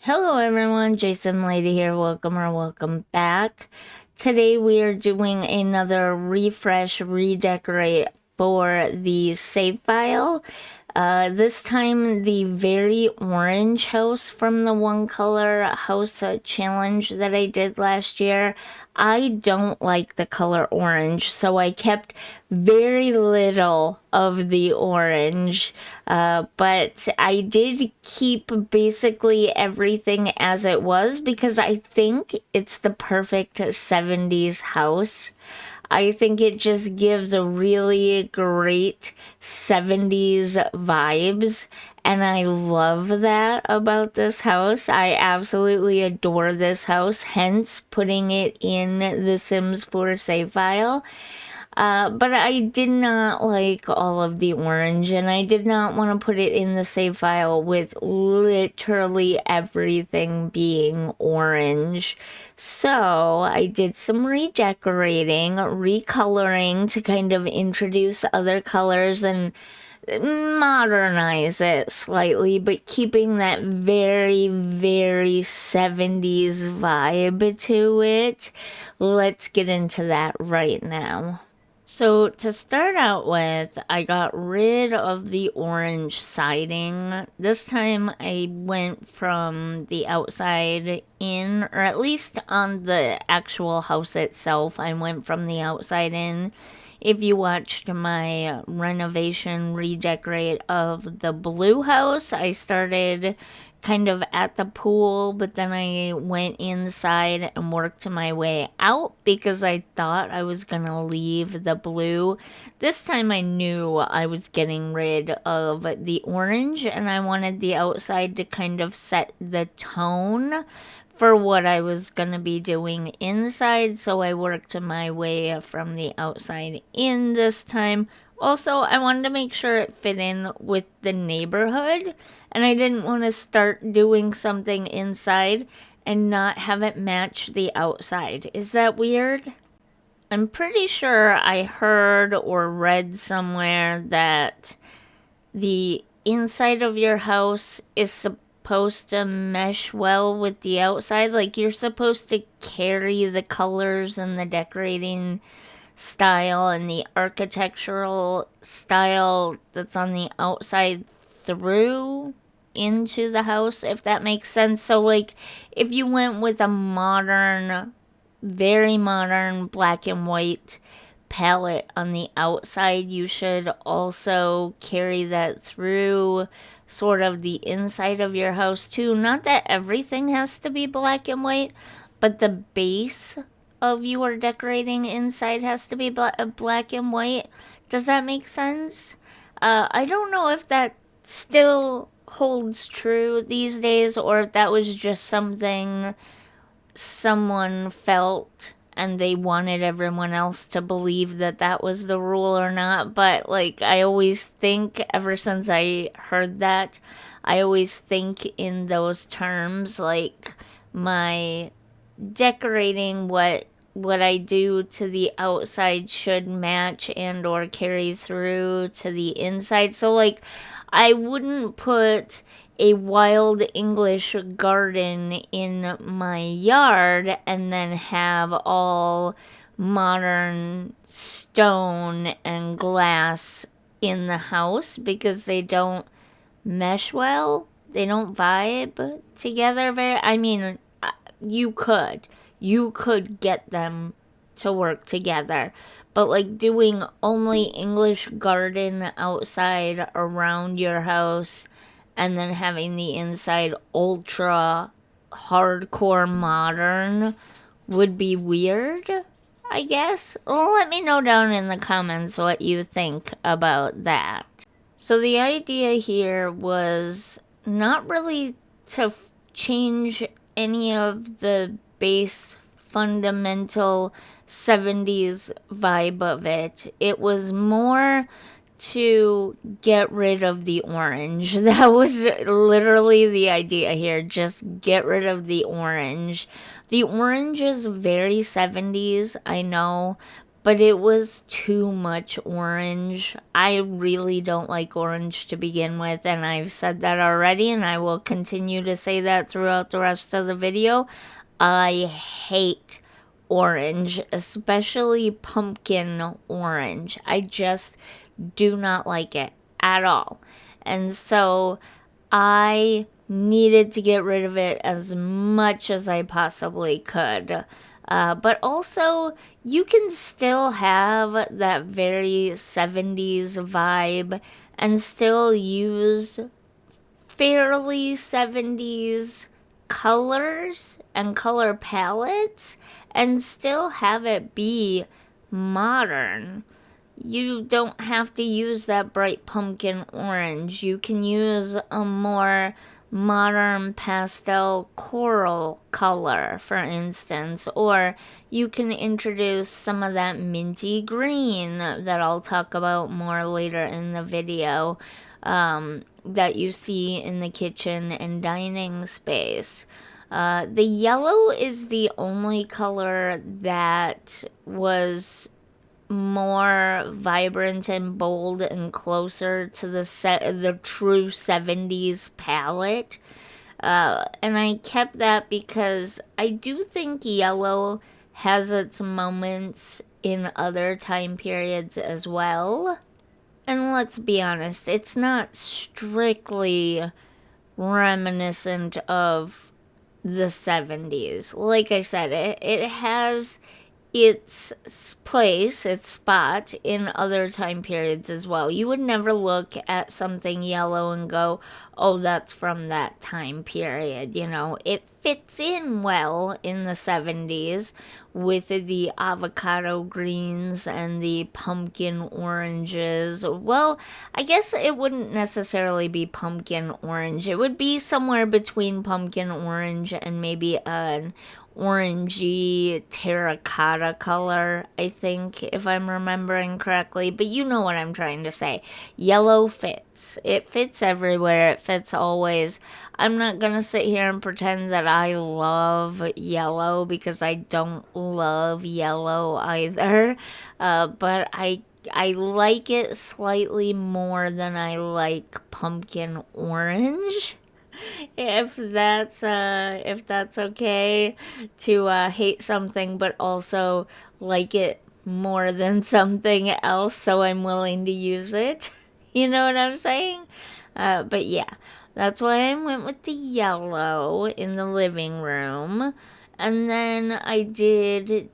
Hello everyone, JSimLady here. Welcome back. Today we are doing another refresh, redecorate for the save file. This time the very orange house from the one color house challenge that I did last year. I don't like the color orange, so I kept very little of the orange. But I did keep basically everything as it was because I think it's the perfect 70s house. I think it just gives a really great 70s vibes, and I love that about this house. I absolutely adore this house, hence putting it in the Sims 4 save file. But I did not like all of the orange, and I did not want to put it in the save file with literally everything being orange. So I did some redecorating, recoloring to kind of introduce other colors and modernize it slightly, but keeping that very 70s vibe to it. Let's get into that right now. So to start out with, I got rid of the orange siding. This time I went from the outside in, or at least on the actual house itself, I went from the outside in. If you watched my renovation redecorate of the blue house, I started kind of at the pool, but then I went inside and worked my way out because I thought I was gonna leave the blue. This time I knew I was getting rid of the orange and I wanted the outside to kind of set the tone for what I was gonna be doing inside, so I worked my way from the outside in this time. Also, I wanted to make sure it fit in with the neighborhood, and I didn't want to start doing something inside and not have it match the outside. Is that weird? I'm pretty sure I heard or read somewhere that the inside of your house is supposed to mesh well with the outside. Like you're supposed to carry the colors and the decorating style and the architectural style that's on the outside through into the house, if that makes sense. So, like, if you went with a modern, very modern black and white palette on the outside, you should also carry that through sort of the inside of your house too. Not that everything has to be black and white, but the base of your decorating inside has to be black and white. Does that make sense? I don't know if that still holds true these days or if that was just something someone felt and they wanted everyone else to believe that that was the rule or not. But like, I always think, ever since I heard that, I always think in those terms, like my decorating, what I do to the outside should match and or carry through to the inside. So like, I wouldn't put a wild English garden in my yard and then have all modern stone and glass in the house because they don't mesh well. They don't vibe together very. I mean, you could. You could get them to work together. But like doing only English garden outside around your house and then having the inside ultra hardcore modern would be weird, I guess. Let me know down in the comments what you think about that. So the idea here was not really to change any of the base fundamental 70s vibe of it. It was more to get rid of the orange. That was literally the idea here. Just get rid of the orange. The orange is very 70s, I know, but it was too much orange. I really don't like orange to begin with, and I've said that already, and I will continue to say that throughout the rest of the video. I hate orange, especially pumpkin orange. I just do not like it at all. And so I needed to get rid of it as much as I possibly could. But also, you can still have that very 70s vibe and still use fairly 70s colors and color palettes and still have it be modern. You don't have to use that bright pumpkin orange. You can use a more modern pastel coral color, for instance, or you can introduce some of that minty green that I'll talk about more later in the video, that you see in the kitchen and dining space. The yellow is the only color that was more vibrant and bold and closer to the true 70s palette. And I kept that because I do think yellow has its moments in other time periods as well. And let's be honest, it's not strictly reminiscent of the 70s. Like I said, it has its place, its spot in other time periods as well. You would never look at something yellow and go, oh, that's from that time period. You know, it fits in well in the 70s with the avocado greens and the pumpkin oranges. Well, I guess it wouldn't necessarily be pumpkin orange. It would be somewhere between pumpkin orange and maybe an orangey terracotta color, I think, if I'm remembering correctly. But you know what I'm trying to say. Yellow fits. It fits everywhere. It fits always. I'm not gonna sit here and pretend that I love yellow, because I don't love yellow either. But I like it slightly more than I like pumpkin orange. If that's okay to hate something but also like it more than something else, so I'm willing to use it. You know what I'm saying? But yeah, that's why I went with the yellow in the living room. And then I did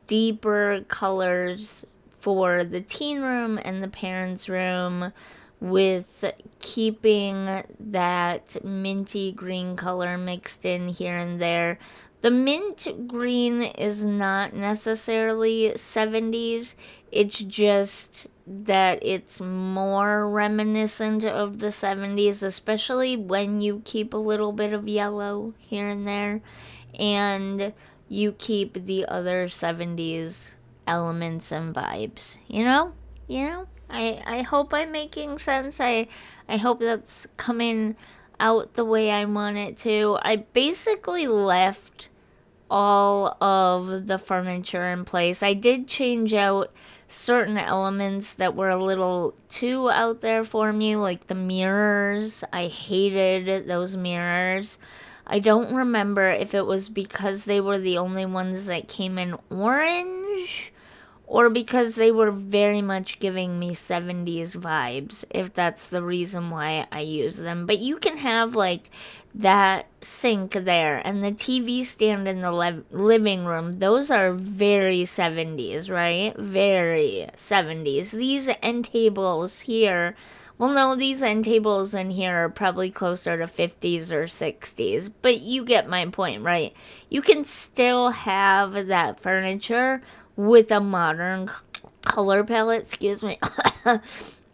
deeper colors for the teen room and the parents' room, with keeping that minty green color mixed in here and there. The mint green is not necessarily 70s, it's just that it's more reminiscent of the 70s, especially when you keep a little bit of yellow here and there, and you keep the other 70s elements and vibes, you know? I hope I'm making sense. I hope that's coming out the way I want it to. I basically left all of the furniture in place. I did change out certain elements that were a little too out there for me, like the mirrors. I hated those mirrors. I don't remember if it was because they were the only ones that came in orange, or because they were very much giving me 70s vibes, if that's the reason why I use them. But you can have like that sink there and the TV stand in the living room. Those are very 70s, right? Very 70s. These end tables here, well, no, these end tables in here are probably closer to 50s or 60s, but you get my point, right? You can still have that furniture with a modern color palette. Excuse me.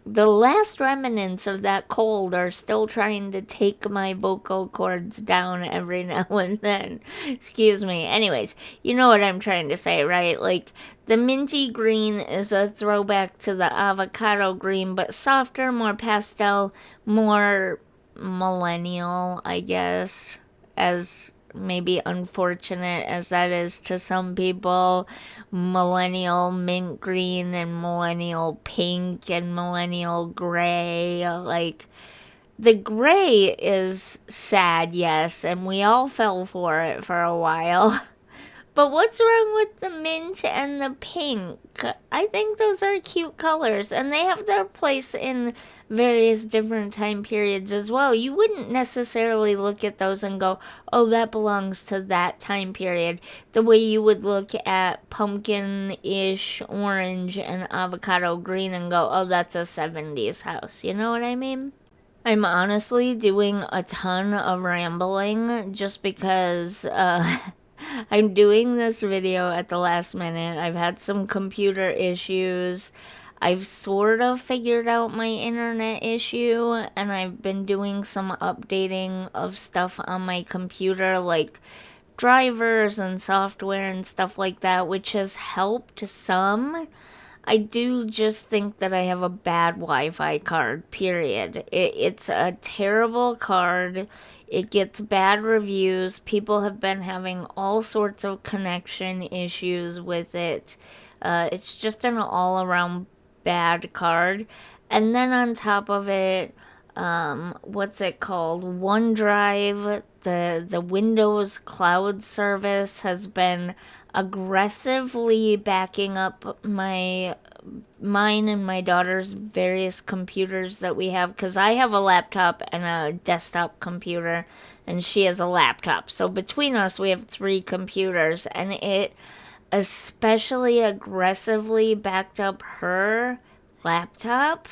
The last remnants of that cold are still trying to take my vocal cords down every now and then. Excuse me. Anyways, you know what I'm trying to say, right? Like, the minty green is a throwback to the avocado green, but softer, more pastel, more millennial, I guess, as maybe unfortunate as that is to some people, millennial mint green and millennial pink and millennial gray. Like, the gray is sad, yes, and we all fell for it for a while. But what's wrong with the mint and the pink? I think those are cute colors, and they have their place in various different time periods as well. You wouldn't necessarily look at those and go, oh, that belongs to that time period, the way you would look at pumpkin-ish orange and avocado green and go, oh, that's a 70s house. You know what I mean? I'm honestly doing a ton of rambling just because I'm doing this video at the last minute. I've had some computer issues. I've sort of figured out my internet issue, and I've been doing some updating of stuff on my computer, like drivers and software and stuff like that, which has helped some. I do just think that I have a bad Wi-Fi card, period. It's a terrible card. It gets bad reviews. People have been having all sorts of connection issues with it. It's just an all-around bad card. And then on top of it, what's it called? OneDrive, the Windows cloud service has been aggressively backing up mine and my daughter's various computers that we have, because I have a laptop and a desktop computer and she has a laptop. So between us we have 3 computers, and it especially aggressively backed up her laptop.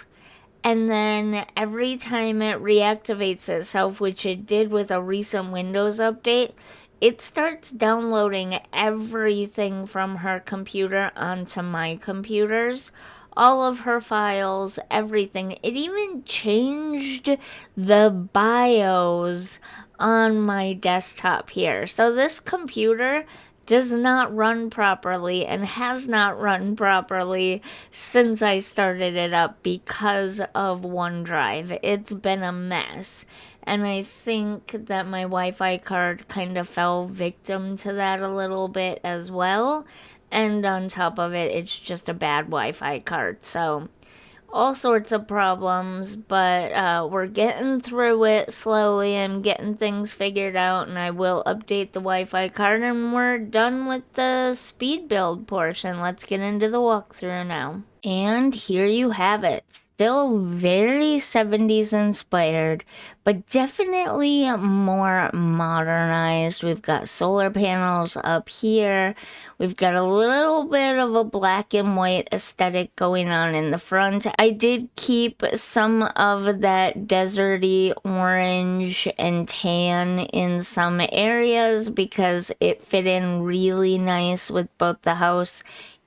And then every time it reactivates itself, which it did with a recent Windows update, it starts downloading everything from her computer onto my computers. All of her files, everything. It even changed the BIOS on my desktop here. So this computer does not run properly and has not run properly since I started it up because of OneDrive. It's been a mess. And I think that my Wi-Fi card kind of fell victim to that a little bit as well. And on top of it, it's just a bad Wi-Fi card. So all sorts of problems, but we're getting through it slowly. I'm getting things figured out, and I will update the Wi-Fi card, and we're done with the speed build portion. Let's get into the walkthrough now. And here you have it. Still very 70s inspired, but definitely more modernized. We've got solar panels up here. We've got a little bit of a black and white aesthetic going on in the front. I did keep some of that deserty orange and tan in some areas because it fit in really nice with both the house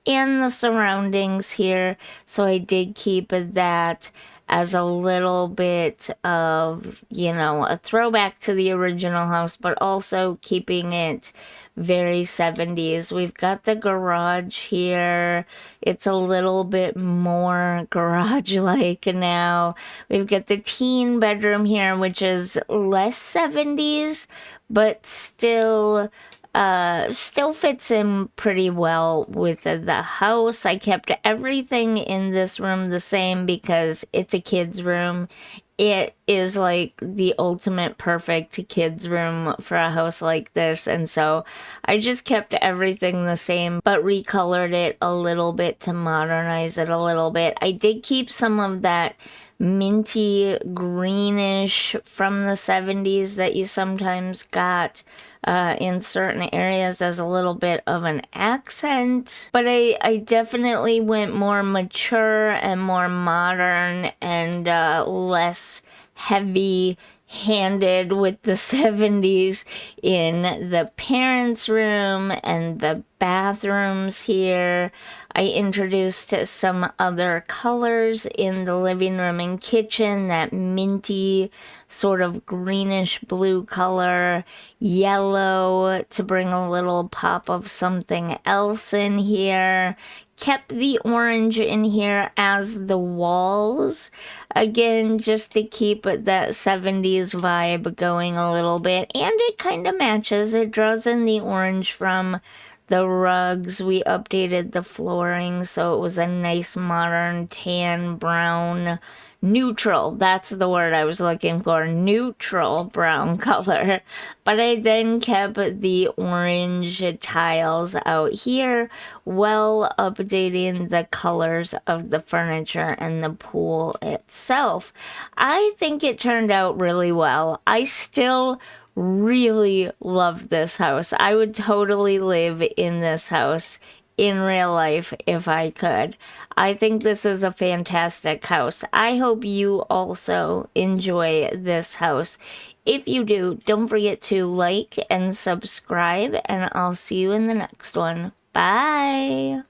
and the surroundings here. So I did keep that as a little bit of, you know, a throwback to the original house, but also keeping it very 70s. We've got the garage here. It's a little bit more garage-like now. We've got the teen bedroom here, which is less 70s, but still fits in pretty well with the house. I kept everything in this room the same because it's a kid's room. It is like the ultimate perfect kid's room for a house like this, and so I just kept everything the same but recolored it a little bit to modernize it a little bit. I did keep some of that minty greenish from the 70s that you sometimes got in certain areas as a little bit of an accent. But I definitely went more mature and more modern and less heavy-handed with the 70s in the parents' room and the bathrooms here. I introduced some other colors in the living room and kitchen, that minty sort of greenish blue color, yellow to bring a little pop of something else in here. Kept the orange in here as the walls, again, just to keep that 70s vibe going a little bit, and it kind of matches. It draws in the orange from the rugs. We updated the flooring so it was a nice modern tan brown, neutral, that's the word I was looking for, neutral brown color. But I then kept the orange tiles out here while updating the colors of the furniture and the pool itself. I think it turned out really well. I still really love this house. I would totally live in this house in real life if I could. I think this is a fantastic house. I hope you also enjoy this house. If you do, don't forget to like and subscribe, and I'll see you in the next one. Bye!